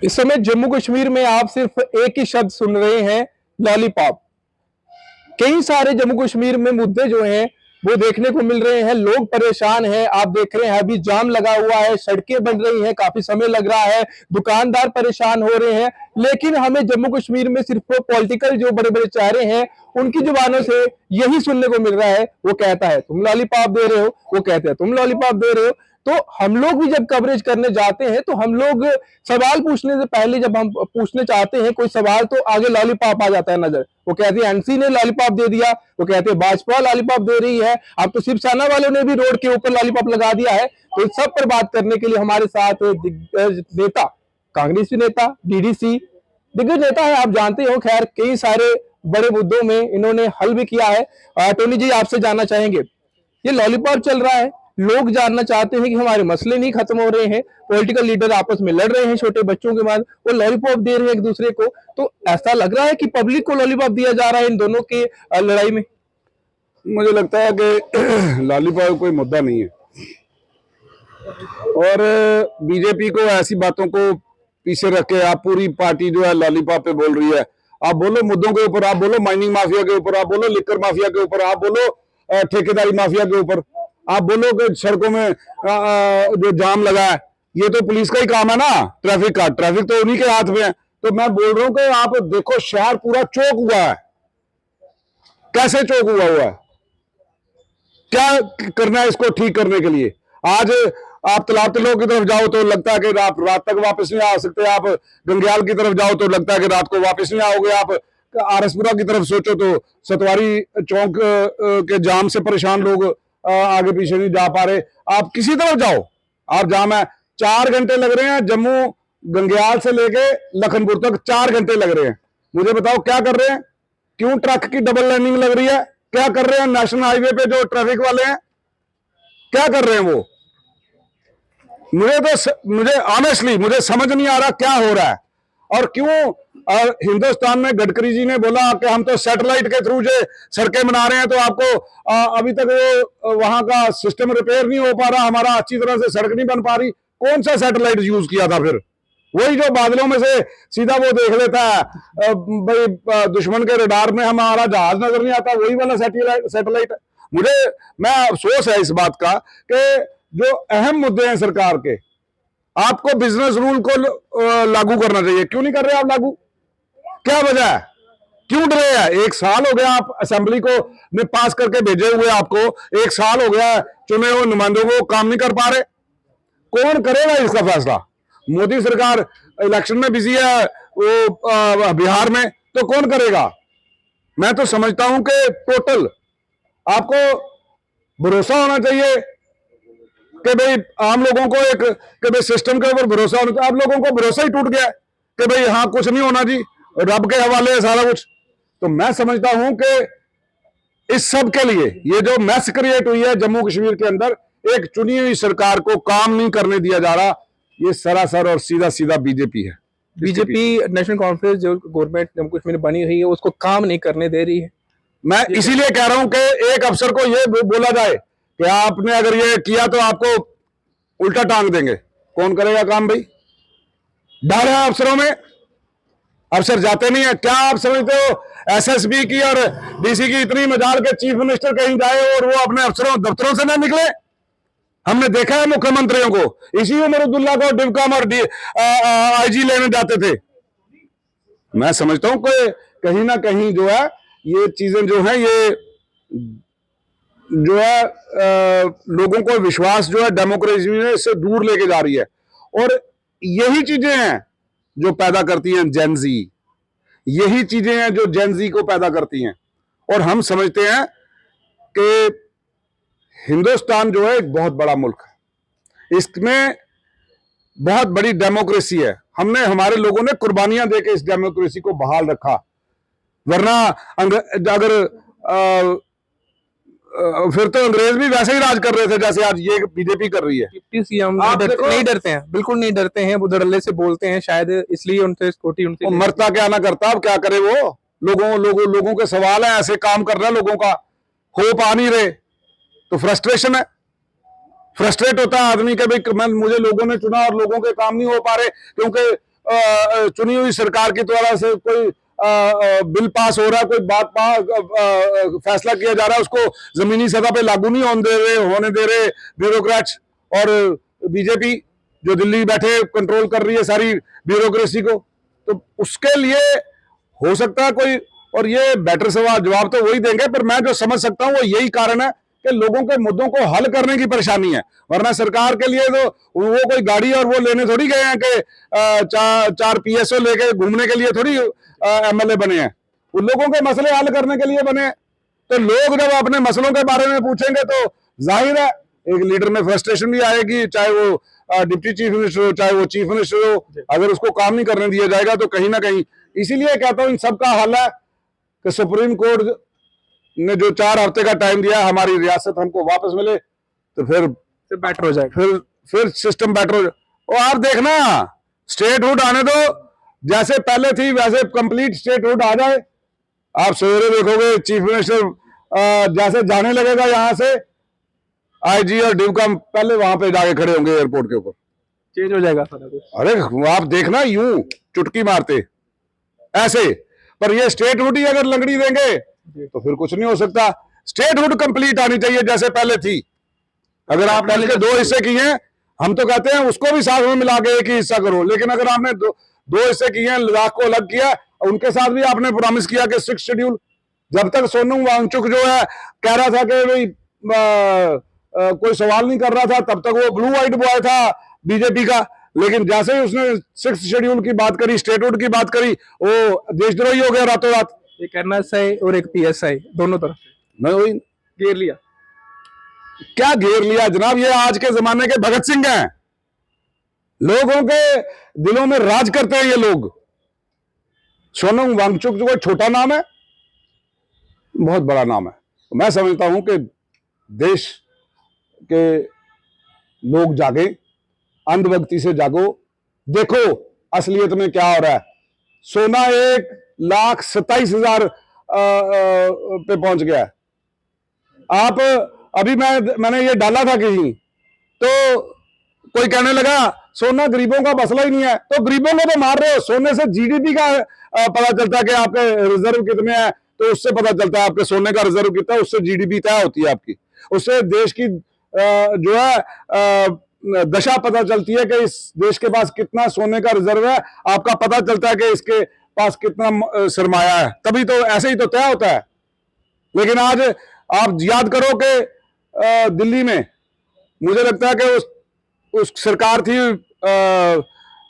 इस समय जम्मू कश्मीर में आप सिर्फ एक ही शब्द सुन रहे हैं, लॉलीपॉप। कई सारे जम्मू कश्मीर में मुद्दे जो हैं वो देखने को मिल रहे हैं। लोग परेशान हैं, आप देख रहे हैं अभी जाम लगा हुआ है, सड़कें बन रही हैं, काफी समय लग रहा है, दुकानदार परेशान हो रहे हैं। लेकिन हमें जम्मू कश्मीर में सिर्फ पॉलिटिकल जो बड़े बड़े चेहरे हैं उनकी जुबानों से यही सुनने को मिल रहा है। वो कहता है तुम लॉलीपॉप दे रहे हो, वो कहते हैं तुम लॉलीपॉप दे रहे हो। तो हम लोग भी जब कवरेज करने जाते हैं तो हम लोग सवाल पूछने से पहले जब हम पूछने चाहते हैं कोई सवाल तो आगे लॉलीपॉप आ जाता है नजर। वो कहते हैं एनसी ने लॉलीपॉप दे दिया, वो कहते हैं भाजपा लॉलीपॉप दे रही है, अब तो शिवसेना वालों ने भी रोड के ऊपर लॉलीपॉप लगा दिया है। तो इस सब पर बात करने के लिए हमारे साथ दिग्गज नेता, कांग्रेसी नेता, डीडीसी दिग्गज नेता है, आप जानते हो। खैर कई सारे बड़े मुद्दों में इन्होंने हल भी किया है। टोनी जी आपसे जानना चाहेंगे, ये लॉलीपॉप चल रहा है, लोग जानना चाहते हैं कि हमारे मसले नहीं खत्म हो रहे हैं, पॉलिटिकल लीडर आपस में लड़ रहे हैं छोटे बच्चों के बाद, वो लॉलीपॉप दे रहे हैं एक दूसरे को। तो ऐसा लग रहा है कि पब्लिक को लॉलीपॉप दिया जा रहा है इन दोनों के लड़ाई में। मुझे लगता है कि लॉलीपॉप कोई मुद्दा नहीं है और बीजेपी को ऐसी बातों को पीछे रख के आप पूरी पार्टी जो है लॉलीपॉप पे बोल रही है। आप बोलो मुद्दों के ऊपर, आप बोलो माइनिंग माफिया के ऊपर, आप बोलो लिकर माफिया के ऊपर, आप बोलो ठेकेदारी माफिया के ऊपर, आप बोलो कि सड़कों में जो जाम लगा है ये तो पुलिस का ही काम है ना, ट्रैफिक का। ट्रैफिक तो उन्हीं के हाथ में है। तो मैं बोल रहा हूं कि आप देखो शहर पूरा चौक हुआ है। कैसे चौक हुआ है, क्या करना है इसको ठीक करने के लिए? आज आप तालाब तलों की तरफ जाओ तो लगता है कि रात तक वापस नहीं आ सकते। आप गंगयाल की तरफ जाओ तो लगता है कि रात को वापस नहीं आओगे। आप आरसपुरा की तरफ सोचो तो सतवारी चौक के जाम से परेशान लोग आगे पीछे नहीं जा पा रहे। आप किसी तरफ जाओ आप जाम है। 4 घंटे लग रहे हैं जम्मू गंगयाल से लेके लखनपुर तक, 4 घंटे लग रहे हैं। मुझे बताओ क्या कर रहे हैं? क्यों ट्रक की डबल लाइनिंग लग रही है? क्या कर रहे हैं नेशनल हाईवे पे जो ट्रैफिक वाले हैं, क्या कर रहे हैं वो? मुझे ऑनेस्टली मुझे समझ नहीं आ रहा क्या हो रहा है। और क्यों हिंदुस्तान में गडकरी जी ने बोला कि हम तो सैटेलाइट के थ्रू जो सड़कें बना रहे हैं, तो आपको अभी तक वो वहां का सिस्टम रिपेयर नहीं हो पा रहा, हमारा अच्छी तरह से सड़क नहीं बन पा रही। कौन सा सैटेलाइट यूज किया था फिर? वही जो बादलों में से सीधा वो देख लेता है भाई दुश्मन के रडार में हमारा जहाज नजर नहीं आता, वही वाला सैटेलाइट है। मैं अफसोस है इस बात का कि जो अहम मुद्दे हैं सरकार के, आपको बिजनेस रूल को लागू करना चाहिए। क्यों नहीं कर रहे आप लागू? क्या वजह है? क्यों डरे हैं? 1 साल हो गया आप असेंबली को ने पास करके भेजे हुए, आपको 1 साल हो गया चुने हुए नुमाइंदों को काम नहीं कर पा रहे। कौन करेगा इसका फैसला? मोदी सरकार इलेक्शन में बिजी है वो बिहार में, तो कौन करेगा? मैं तो समझता हूं कि टोटल आपको भरोसा होना चाहिए कि भाई आम लोगों को एक कि भाई सिस्टम के ऊपर भरोसा होना चाहिए। आप लोगों को भरोसा ही टूट गया कि भाई हाँ कुछ नहीं होना जी, रब के हवाले है सारा कुछ। तो मैं समझता हूं कि इस सब के लिए ये जो मैस क्रिएट हुई है जम्मू कश्मीर के अंदर, एक चुनी हुई सरकार को काम नहीं करने दिया जा रहा, ये सरासर और सीधा सीधा बीजेपी है। बीजेपी नेशनल कॉन्फ्रेंस जो गवर्नमेंट जम्मू कश्मीर में बनी हुई है उसको काम नहीं करने दे रही है। मैं इसीलिए कह रहा हूं कि एक अफसर को ये बोला जाए कि आपने अगर ये किया तो आपको उल्टा टांग देंगे। कौन करेगा काम भाई? डर है अफसरों में, अफसर जाते नहीं है। क्या आप समझते हो एसएसबी की और डीसी की इतनी मजाल के चीफ मिनिस्टर कहीं जाए और वो अपने अफसरों दफ्तरों से ना निकले? हमने देखा है मुख्यमंत्रियों को, इसी उमर अब्दुल्ला को डिवकम और आईजी लेने जाते थे। मैं समझता हूं कि कहीं ना कहीं जो है ये चीजें जो है ये जो है लोगों को विश्वास जो है डेमोक्रेसी में इससे दूर लेके जा रही है। और यही चीजें हैं जो पैदा करती हैं जेनजी, यही चीजें हैं जो जेनजी को पैदा करती हैं। और हम समझते हैं कि हिंदुस्तान जो है एक बहुत बड़ा मुल्क है, इसमें बहुत बड़ी डेमोक्रेसी है। हमने हमारे लोगों ने कुर्बानियां देके इस डेमोक्रेसी को बहाल रखा, वरना अगर फिर तो अंग्रेज भी वैसे ही राज कर रहे थे जैसे आज ये बीजेपी कर रही है। डिप्टी सीएम नहीं डरते हैं, बिल्कुल नहीं डरते हैं, वो धड़ल्ले से बोलते हैं, शायद इसलिए उनसे स्कूटी उनसे मरता क्या ना करता, अब क्या करे वो। लोगों के सवाल है, ऐसे काम कर रहा है, लोगों का होप आ नहीं रहे, तो फ्रस्ट्रेशन है, फ्रस्ट्रेट होता है आदमी के भाई मुझे लोगों ने चुना और लोगों के काम नहीं हो पा रहे, क्योंकि चुनी हुई सरकार की द्वारा से कोई बिल पास हो रहा है, कोई फैसला किया जा रहा है, उसको जमीनी सतह पे लागू नहीं होने दे रहे ब्यूरोक्रेट्स और बीजेपी जो दिल्ली बैठे कंट्रोल कर रही है सारी ब्यूरोक्रेसी को। तो उसके लिए हो सकता है कोई, और ये बेटर सवाल जवाब तो वही देंगे, पर मैं जो समझ सकता हूं वो यही कारण है कि लोगों के मुद्दों को हल करने की परेशानी है। वरना सरकार के लिए तो वो कोई गाड़ी और वो लेने थोड़ी गए हैं कि चार PSO लेके घूमने के लिए थोड़ी MLA बने हैं, उन लोगों के मसले हल करने के लिए बने। तो लोग जब अपने मसलों के बारे में पूछेंगे तो जाहिर है एक लीडर में फ्रस्ट्रेशन भी आएगी, चाहे वो डिप्टी चीफ मिनिस्टर हो, चाहे वो चीफ मिनिस्टर हो। अगर उसको काम नहीं करने दिया जाएगा तो कहीं ना कहीं, इसीलिए कहता हूं इन सबका हल है कि सुप्रीम कोर्ट ने जो 4 हफ्ते का टाइम दिया, हमारी रियासत हमको वापस मिले तो फिर बेटर हो जाएगा, फिर सिस्टम बेटर हो जाए। और आप देखना स्टेटहुड आने दो, जैसे पहले थी वैसे कंप्लीट स्टेटहुड आ जाए। आप सवेरे देखोगे चीफ मिनिस्टर जैसे जाने लगेगा यहाँ से, IG और डिव का पहले वहां पे जाके खड़े होंगे एयरपोर्ट के ऊपर, चेंज हो जाएगा सारा कुछ। अरे आप देखना यूं चुटकी मारते ऐसे। पर ये स्टेटहुड ही अगर लंगड़ी देंगे तो फिर कुछ नहीं हो सकता। स्टेटहुड कंप्लीट आनी चाहिए जैसे पहले थी। अगर आपने इसके 2 हिस्से किए हैं, हम तो कहते हैं उसको भी साथ में मिला के एक ही हिस्सा करो, लेकिन अगर आपने दो हिस्से किए हैं, लद्दाख को अलग किया, उनके साथ भी आपने प्रॉमिस किया कि 6 शेड्यूल, जब तक सोनम वांगचुक जो है कह रहा था कि भाई कोई सवाल नहीं कर रहा था, तब तक वो ब्लू व्हाइट बॉय था बीजेपी का। लेकिन जैसे ही उसने 6 शेड्यूल की बात करी, स्टेटहुड की बात करी, वो देशद्रोही हो गया रातों रात। एक NSI और एक PSI दोनों तरफ मैं वही घेर लिया। क्या घेर लिया जनाब, ये आज के जमाने के भगत सिंह हैं, लोगों के दिलों में राज करते हैं ये लोग। सोनम वांगचुक जो कोई छोटा नाम है, बहुत बड़ा नाम है। तो मैं समझता हूं कि देश के लोग जागे, अंधभक्ति से जागो, देखो असलियत में क्या हो रहा है। सोना 1,27,000 पे पहुंच गया है। आप अभी मैंने ये डाला था कहीं, तो कोई कहने लगा सोना गरीबों का मसला ही नहीं है। तो गरीबों को तो मार रहे हो, सोने से GDP का पता चलता है कि आपके रिजर्व कितने हैं, तो उससे पता चलता है आपके सोने का रिजर्व कितना है, उससे GDP तय होती है आपकी, उससे देश की जो है दशा पता चलती है कि इस देश के पास कितना सोने का रिजर्व है, आपका पता चलता है कि इसके पास कितना सरमाया है, तभी तो ऐसे ही तो तय होता है। लेकिन आज आप याद करो कि दिल्ली में मुझे लगता है कि उस सरकार थी,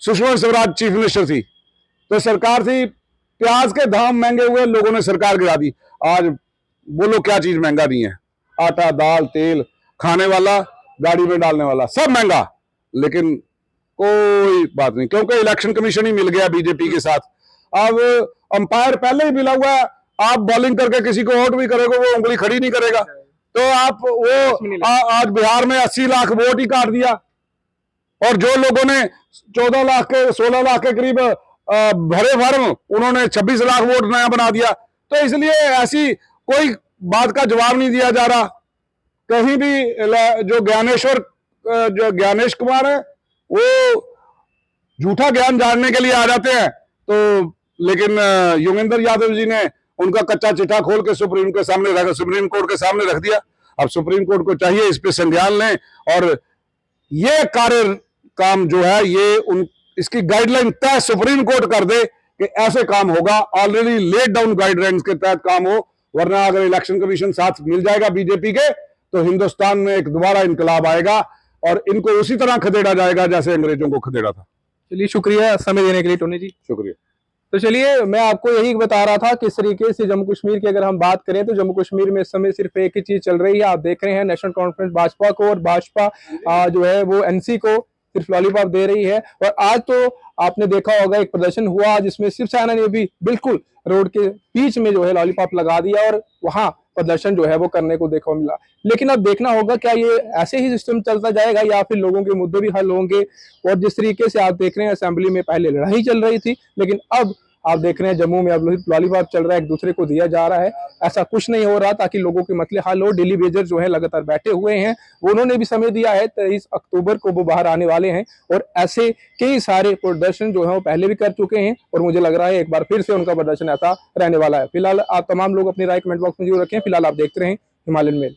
सुषमा स्वराज चीफ मिनिस्टर थी, तो सरकार थी, प्याज के दाम महंगे हुए, लोगों ने सरकार गिरा दी। आज बोलो क्या चीज महंगा नहीं है, आटा दाल तेल, खाने वाला गाड़ी में डालने वाला सब महंगा, लेकिन कोई बात नहीं, क्योंकि इलेक्शन कमीशन ही मिल गया बीजेपी के साथ। अब अंपायर पहले ही मिला हुआ है, आप बॉलिंग करके किसी को आउट भी करोगे वो उंगली खड़ी नहीं करेगा। तो आप वो आज बिहार में 80 लाख वोट ही काट दिया, और जो लोगों ने 14 लाख के 16 लाख के करीब भरे फॉर्म, उन्होंने 26 लाख वोट नया बना दिया। तो इसलिए ऐसी कोई बात का जवाब नहीं दिया जा रहा कहीं भी। जो ज्ञानेश कुमार है वो झूठा ज्ञान जानने के लिए आ जाते हैं, तो लेकिन योगेंद्र यादव जी ने उनका कच्चा चिट्ठा खोल के सुप्रीम कोर्ट के सामने रख दिया। अब सुप्रीम कोर्ट को चाहिए इस पे संज्ञान लें, और ये काम जो है ये इसकी गाइडलाइन तय सुप्रीम कोर्ट कर दे कि ऐसे काम होगा, ऑलरेडी लेट डाउन गाइडलाइंस के तहत काम हो। वरना अगर इलेक्शन कमीशन साथ मिल जाएगा बीजेपी के, तो हिंदुस्तान में एक दोबारा इनकलाब आएगा और इनको उसी तरह खदेड़ा जाएगा जैसे अंग्रेजों को खदेड़ा था। चलिए, शुक्रिया समय देने के लिए टोनी जी। शुक्रिया। तो चलिए, मैं आपको यही बता रहा था किस तरीके से जम्मू कश्मीर की अगर हम बात करें तो जम्मू कश्मीर में इस समय सिर्फ एक ही चीज चल रही है। आप देख रहे हैं नेशनल कॉन्फ्रेंस भाजपा को, और भाजपा जो है वो NC को सिर्फ लॉलीपॉप दे रही है। और आज तो आपने देखा होगा एक प्रदर्शन हुआ जिसमें शिवसेना ने भी बिल्कुल रोड के बीच में जो है लॉलीपॉप लगा दिया, और वहां प्रदर्शन जो है वो करने को देखने को मिला। लेकिन अब देखना होगा क्या ये ऐसे ही सिस्टम चलता जाएगा या फिर लोगों के मुद्दे भी हल होंगे। और जिस तरीके से आप देख रहे हैं असेंबली में पहले लड़ाई चल रही थी, लेकिन अब आप देख रहे हैं जम्मू में अब लॉलीपॉप चल रहा है, एक दूसरे को दिया जा रहा है। ऐसा कुछ नहीं हो रहा ताकि लोगों के मसले हल हो। डेली वेजर जो है लगातार बैठे हुए हैं, उन्होंने भी समय दिया है, 23 अक्टूबर को वो बाहर आने वाले हैं और ऐसे कई सारे प्रदर्शन जो है वो पहले भी कर चुके हैं और मुझे लग रहा है एक बार फिर से उनका प्रदर्शन ऐसा रहने वाला है। फिलहाल आप तमाम लोग अपनी राय कमेंट बॉक्स में जरूर रखें। फिलहाल आप देखते रहें हिमालयन मेल।